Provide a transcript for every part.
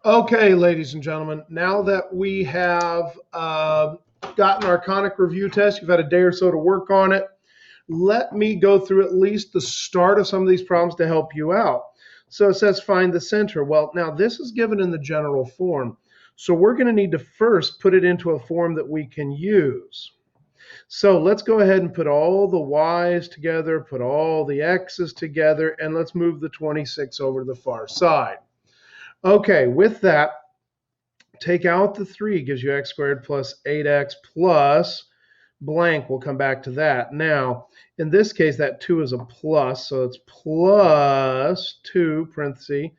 Okay, ladies and gentlemen, now that we have gotten our conic review test, you've had a day or so to work on it, let me go through at least the start of some of these problems to help you out. So it says find the center. Well, now this is given in the general form. So we're going to need to first put it into a form that we can use. So let's go ahead and put all the y's together, put all the x's together, and let's move the 26 over to the far side. Okay, with that, take out the 3, gives you x squared plus 8x plus blank. We'll come back to that. Now, in this case, that 2 is a plus, so it's plus 2, parenthesis,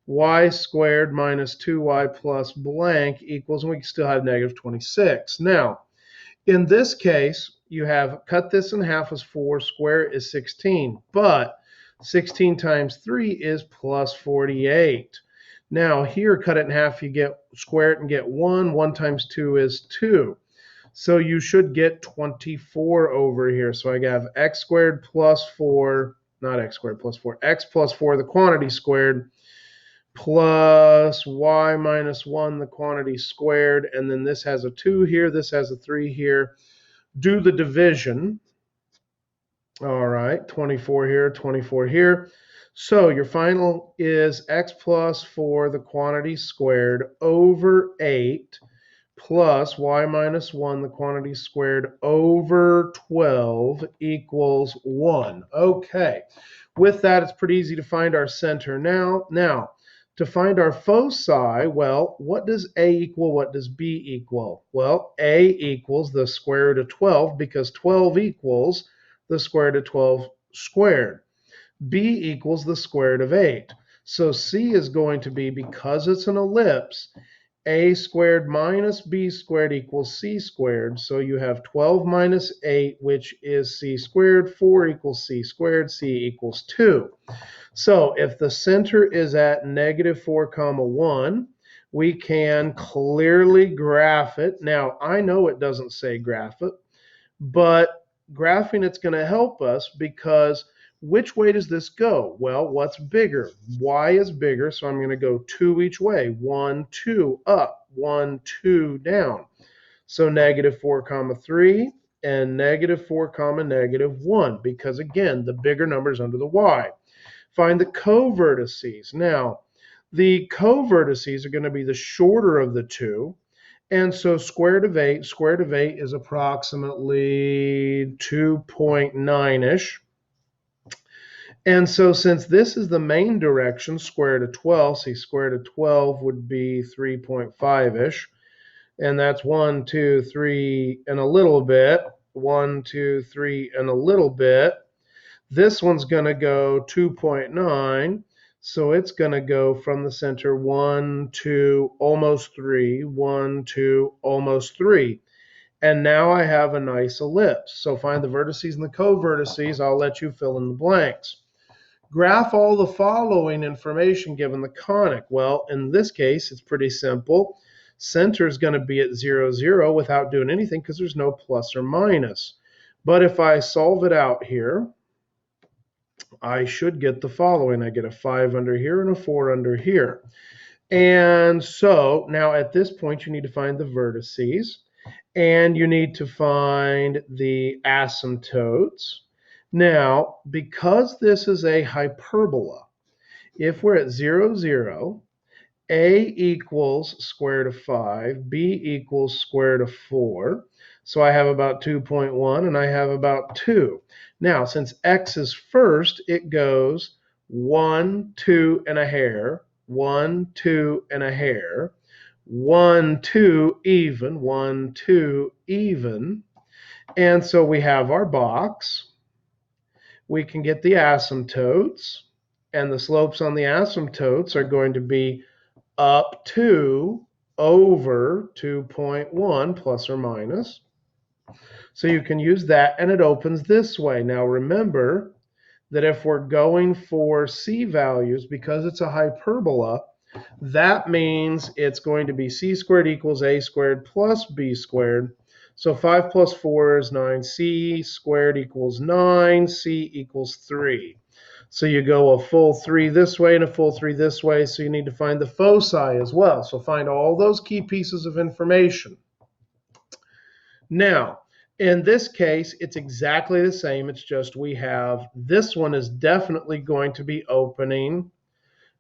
y squared minus 2y plus blank equals, and we still have negative 26. Now, in this case, you have cut this in half as 4, square is 16, but 16 times 3 is plus 48. Now here, cut it in half, you get square it and get 1. 1 times 2 is 2. So you should get 24 over here. So I have x squared plus 4, not x squared plus 4, x plus 4, the quantity squared, plus y minus 1, the quantity squared. And then this has a 2 here, this has a 3 here. Do the division. All right, 24 here, 24 here. So your final is x plus 4, the quantity squared, over 8, plus y minus 1, the quantity squared, over 12 equals 1. Okay, with that, it's pretty easy to find our center now. Now, to find our foci, well, what does a equal? What does b equal? Well, a equals the square root of 12 because 12 equals the square root of 12 squared. B equals the square root of 8. So C is going to be, because it's an ellipse, a squared minus b squared equals c squared. So you have 12 minus 8, which is c squared. 4 equals c squared. C equals 2. So if the center is at negative 4, 1, we can clearly graph it. Now, I know it doesn't say graph it, but graphing it's going to help us because which way does this go? Well, what's bigger? Y is bigger, so I'm going to go 2 each way. 1, 2 up, 1, 2 down. So negative 4, 3 and negative 4, negative 1 because, again, the bigger number is under the Y. Find the co vertices. Now, the co vertices are going to be the shorter of the two. And so square root of 8 is approximately 2.9-ish. And so since this is the main direction, square root of 12, see square root of 12 would be 3.5-ish. And that's 1, 2, 3, and a little bit. 1, 2, 3, and a little bit. This one's going to go 2.9. So it's going to go from the center 1, 2, almost 3, 1, 2, almost 3. And now I have a nice ellipse. So find the vertices and the co-vertices. I'll let you fill in the blanks. Graph all the following information given the conic. Well, in this case, it's pretty simple. Center is going to be at 0, 0 without doing anything because there's no plus or minus. But if I solve it out here, I should get the following. I get a 5 under here and a 4 under here. And so now at this point, you need to find the vertices and you need to find the asymptotes. Now, because this is a hyperbola, if we're at 0, 0, a equals square root of 5, b equals square root of 4. So I have about 2.1 and I have about 2. Now, since x is first, it goes 1, 2, and a hair, 1, 2, and a hair, 1, 2, even, 1, 2, even. And so we have our box. We can get the asymptotes, and the slopes on the asymptotes are going to be up to over 2.1 plus or minus. So you can use that, and it opens this way. Now remember that if we're going for c values, because it's a hyperbola, that means it's going to be c squared equals a squared plus b squared. So 5 plus 4 is 9. C squared equals 9. C equals 3. So you go a full 3 this way and a full 3 this way, so you need to find the foci as well. So find all those key pieces of information. Now, in this case, it's exactly the same. It's just we have, this one is definitely going to be opening.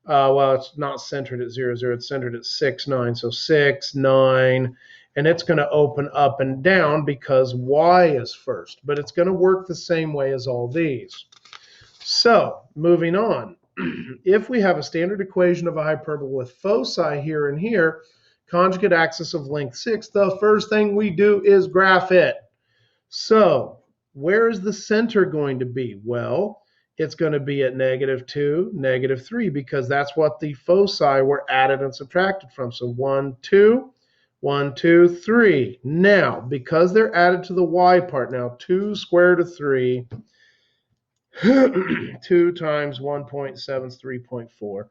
Well, it's not centered at 0, 0. It's centered at 6, 9. So 6, 9. And it's going to open up and down because y is first. But it's going to work the same way as all these. So, moving on. If we have a standard equation of a hyperbola with foci here and here, conjugate axis of length 6, the first thing we do is graph it. So, where is the center going to be? Well, it's going to be at -2, -3, because that's what the foci were added and subtracted from. So 1, 2, 1, 2, 3. Now, because they're added to the y part, now 2 square root of 3, 2 times 1.7 is 3.4.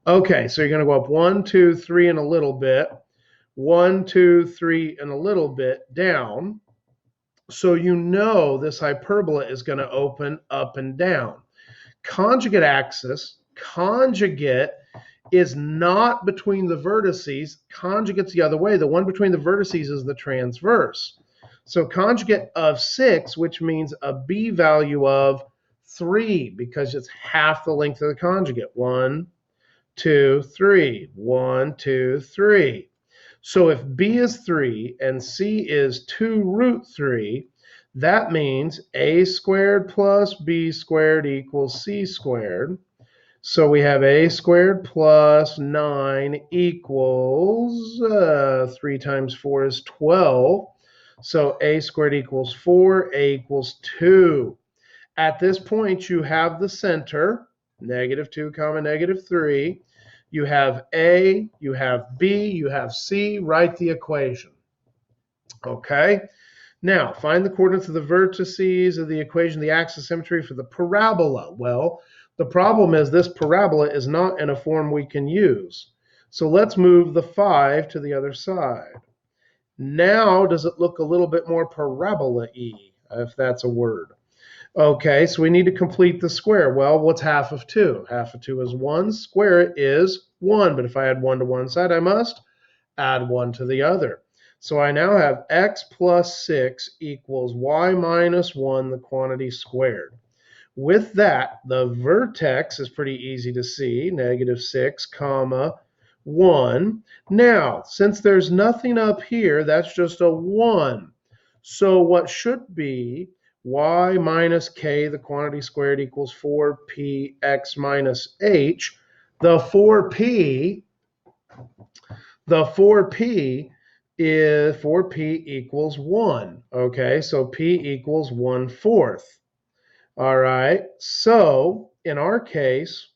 Okay, so you're going to go up 1, 2, 3 and a little bit, 1, 2, 3 and a little bit down. So you know this hyperbola is going to open up and down. Conjugate axis, conjugate is not between the vertices. Conjugate's the other way. The one between the vertices is the transverse. So conjugate of 6, which means a b value of 3, because it's half the length of the conjugate. 1, 2, 3. 1, 2, 3. So if b is 3 and c is 2 root 3, that means a squared plus b squared equals c squared. So we have a squared plus 9 equals 3 times 4 is 12. So a squared equals 4, a equals 2. At this point, you have the center, -2, -3. You have a, you have b, you have c. Write the equation. Okay? Now, find the coordinates of the vertices of the equation, the axis symmetry for the parabola. Well, the problem is this parabola is not in a form we can use. So let's move the 5 to the other side. Now, does it look a little bit more parabola-y, if that's a word? Okay, so we need to complete the square. Well, what's half of 2? Half of 2 is 1. Square it is 1. But if I add 1 to one side, I must add 1 to the other. So I now have x plus 6 equals y minus 1, the quantity squared. With that, the vertex is pretty easy to see, -6, comma 1. Now, since there's nothing up here, that's just a 1. So what should be y minus k, the quantity squared, equals 4p x minus h. The 4p is 4p equals 1. Okay, so p equals 1/4. All right, so in our case,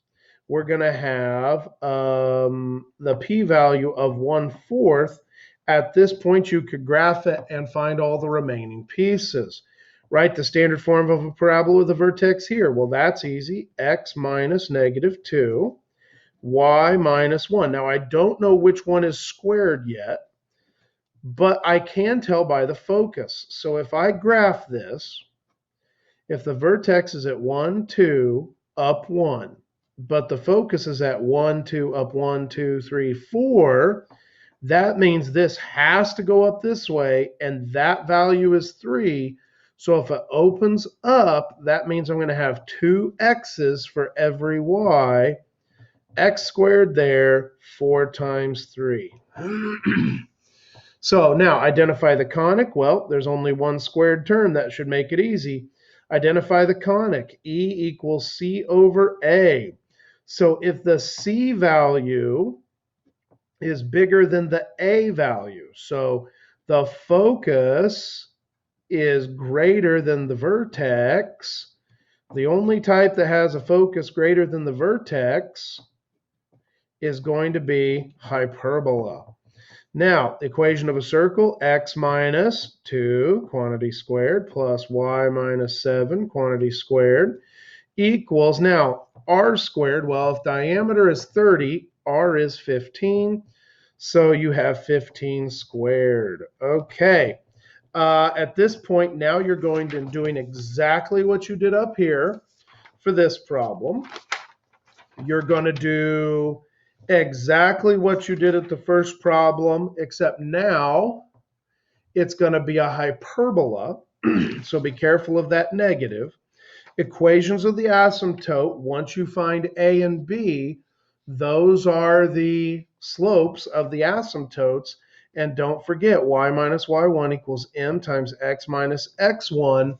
we're going to have the p-value of 1/4. At this point, you could graph it and find all the remaining pieces. Write the standard form of a parabola with a vertex here. Well, that's easy. X minus -2, y minus 1. Now, I don't know which one is squared yet, but I can tell by the focus. So if I graph this, if the vertex is at 1, 2, up 1, but the focus is at 1, 2, up 1, 2, 3, 4, that means this has to go up this way, and that value is 3. So if it opens up, that means I'm going to have 2 x's for every y. X squared there, 4 times 3. So now identify the conic. Well, there's only one squared term. That should make it easy. Identify the conic. E equals c over a. So if the c value is bigger than the a value, so the focus is greater than the vertex, the only type that has a focus greater than the vertex is going to be hyperbola. Now, the equation of a circle, x minus 2, quantity squared, plus y minus 7, quantity squared, equals, now, r squared. Well, if diameter is 30, r is 15, so you have 15 squared. Okay, at this point, now you're going to doing exactly what you did up here. for this problem, you're going to do exactly what you did at the first problem, except now it's going to be a hyperbola. So be careful of that negative. Equations of the asymptote, once you find A and B, those are the slopes of the asymptotes. And don't forget, y minus y1 equals m times x minus x1.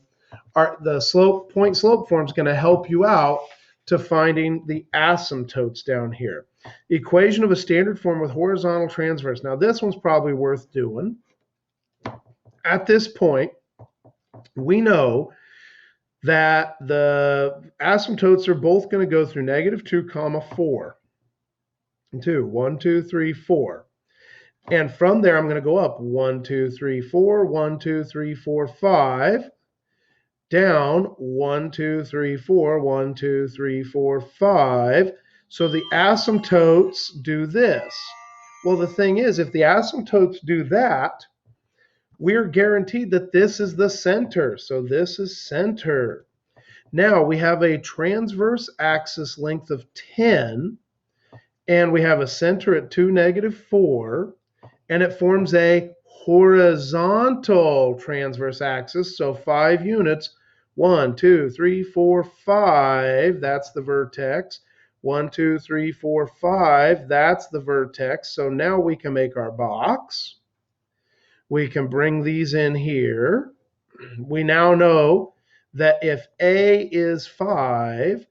The point slope form is going to help you out to finding the asymptotes down here. Equation of a standard form with horizontal transverse. Now this one's probably worth doing. At this point, we know that the asymptotes are both going to go through -2, 4. 2, 1, 2, 3, 4. And from there, I'm going to go up 1, 2, 3, 4, 1, 2, 3, 4, 5. Down 1, 2, 3, 4, 1, 2, 3, 4, 5. So the asymptotes do this. Well, the thing is, if the asymptotes do that, we're guaranteed that this is the center. So this is center. Now we have a transverse axis length of 10, and we have a center at 2, -4, and it forms a horizontal transverse axis. So 5 units. 1, 2, 3, 4, 5. That's the vertex. 1, 2, 3, 4, 5. That's the vertex. So now we can make our box. We can bring these in here. We now know that if A is 5,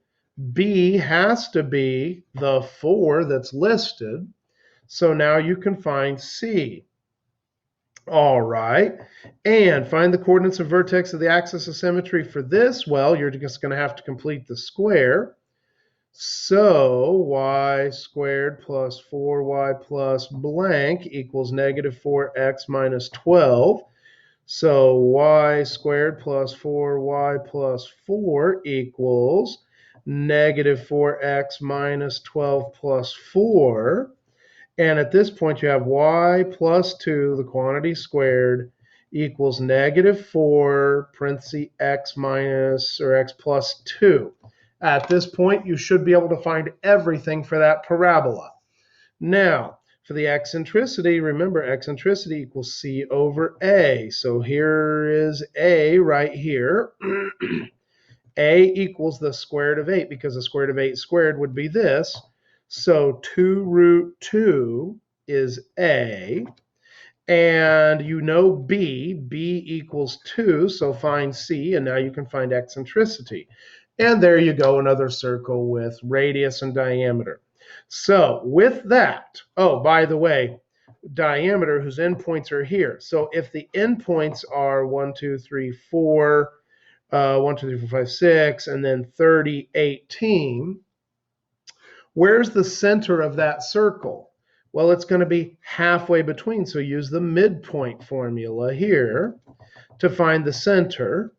B has to be the 4 that's listed. So now you can find C. All right, and find the coordinates of vertex of the axis of symmetry for this. Well, you're just going to have to complete the square. So y squared plus 4y plus blank equals -4x minus 12. So y squared plus 4y plus 4 equals -4x minus 12 plus 4. And at this point, you have y plus 2, the quantity squared, equals -4, parentheses x minus, or x plus 2. At this point, you should be able to find everything for that parabola. Now, for the eccentricity, remember eccentricity equals c over a. So here is a right here. A equals the square root of 8, because the square root of 8 squared would be this. So 2√2 is A. And you know B equals 2, so find C, and now you can find eccentricity. And there you go, another circle with radius and diameter. So with that, oh, by the way, diameter whose endpoints are here. So if the endpoints are 1, 2, 3, 4, 1, 2, 3, 4, 5, 6, and then 30, 18, where's the center of that circle? Well, it's going to be halfway between, so use the midpoint formula here to find the center.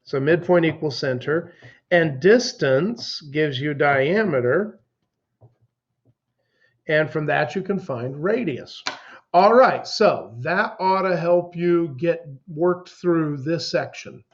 So midpoint equals center, and distance gives you diameter, and from that you can find radius. All right, so that ought to help you get worked through this section.